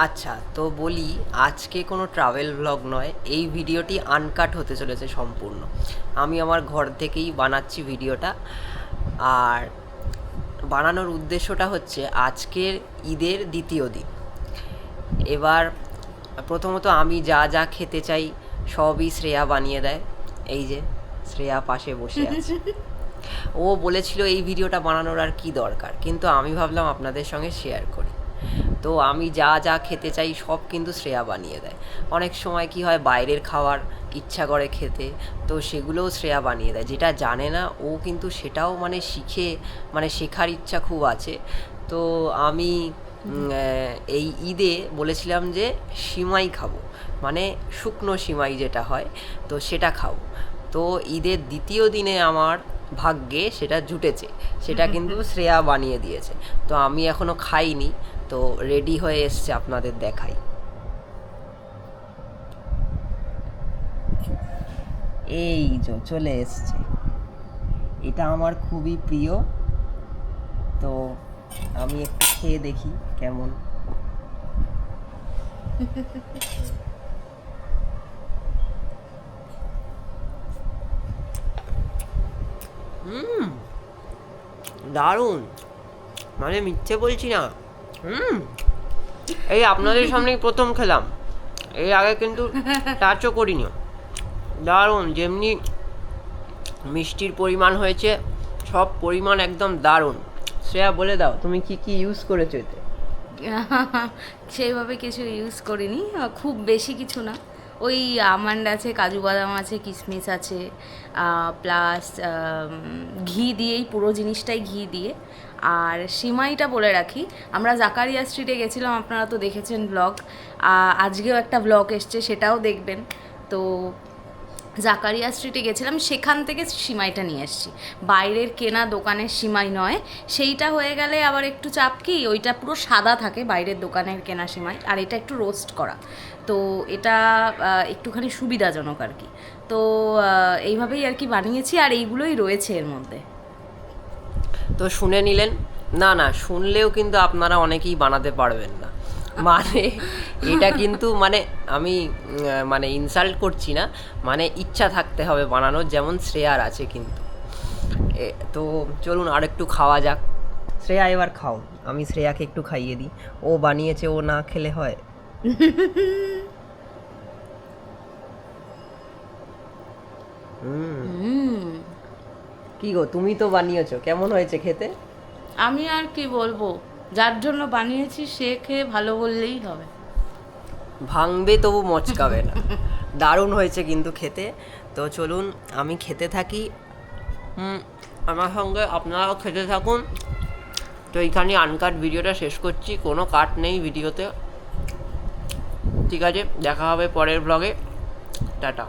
আচ্ছা, তো বলি, আজকে কোনো ট্রাভেল ভ্লগ নয়, এই ভিডিওটি আনকাট হতে চলেছে সম্পূর্ণ। আমি আমার ঘর থেকেই বানাচ্ছি ভিডিওটা। আর বানানোর উদ্দেশ্যটা হচ্ছে আজকের ঈদের দ্বিতীয় দিন। এবার প্রথমত আমি যা যা খেতে চাই সবই শ্রেয়া বানিয়ে দেয়। এই যে শ্রেয়া পাশে বসে আছে। ও বলেছিল এই ভিডিওটা বানানোর আর কি দরকার, কিন্তু আমি ভাবলাম আপনাদের সঙ্গে শেয়ার করি। তো আমি যা যা খেতে চাই সব কিন্তু শ্রেয়া বানিয়ে দেয়। অনেক সময় কি হয়, বাইরের খাবার ইচ্ছা করে খেতে, তো সেগুলোও শ্রেয়া বানিয়ে দেয়। যেটা জানে না ও কিন্তু সেটাও মানে শিখে, মানে শেখার ইচ্ছা খুব আছে। তো আমি এই ঈদে বলেছিলাম যে সিমাই খাবো, মানে শুকনো সিমাই যেটা হয়, তো সেটা খাবো। তো ঈদের দ্বিতীয় দিনে আমার ভাগ্যে সেটা জুটেছে, সেটা কিন্তু শ্রেয়া বানিয়ে দিয়েছে। তো আমি এখনও খাইনি, তো রেডি হয়ে এসছে, আপনাদের দেখাই। এই যে চলে এসছে, এটা আমার খুবই প্রিয়। তো আমি একটু খেয়ে দেখি কেমন। হুম, দারুণ, মানে মিথ্যে বলছি না। হুম, এই আপনাদের সামনেই প্রথম খেলাম, এর আগে কিন্তু টাচও করিনি। দারুণ, যেমনি মিষ্টির পরিমাণ হয়েছে, সব পরিমাণ একদম দারুণ। শ্রেয়া বলে দাও, তুমি কি কি ইউজ করেছো এতে? সেইভাবে কিছু ইউজ করিনি, খুব বেশি কিছু না। ওই আমন্ড আছে, কাজু বাদাম আছে, কিশমিশ আছে, প্লাস ঘি দিয়েই, পুরো জিনিসটাই ঘি দিয়ে। আর সিমাইটা বলে রাখি, আমরা জাকারিয়া স্ট্রিটে গেছিলাম, আপনারা তো দেখেছেন ব্লগ। আজকেও একটা ব্লগ এসছে, সেটাও দেখবেন। তো জাকারিয়া স্ট্রিটে গেছিলাম, সেখান থেকে সিমাইটা নিয়ে এসেছি, বাইরের কেনা দোকানের সিমাই নয়। সেইটা হয়ে গেলে আবার একটু চাপ কি, ওইটা পুরো সাদা থাকে বাইরের দোকানের কেনা সিমাই, আর এটা একটু রোস্ট করা। তো এটা একটুখানি সুবিধাজনক আর কি। তো এইভাবেই আর কি বানিয়েছি, আর এইগুলোই রয়েছে এর মধ্যে। তো শুনে নিলেন। না না, শুনলেও কিন্তু আপনারা অনেকেই বানাতে পারবেন না। মানে এটা কিন্তু মানে আমি মানে ইনসাল্ট করছি না, মানে ইচ্ছা থাকতে হবে বানানোর, যেমন শ্রেয়ার আছে কিন্তু। তো চলুন আর একটু খাওয়া যাক। শ্রেয়া এবার খাও, আমি শ্রেয়াকে একটু খাইয়ে দিই। ও বানিয়েছে, ও না খেলে হয়? হুম। কি গো, তুমি তো বানিয়েছো, কেমন হয়েছে খেতে? আমি আর কি বলবো, যার জন্য বানিয়েছি সে খেয়ে ভালো বললেই হবে। ভাঙবে তবু মচকাবে না। দারুণ হয়েছে কিন্তু খেতে। তো চলুন আমি খেতে থাকি। আমার সঙ্গে আপনারাও খেতে থাকুন। তো এইখানে আনকাট ভিডিওটা শেষ করছি, কোনো কাট নেই ভিডিওতে। ঠিক আছে, দেখা হবে পরের ব্লগে। টাটা।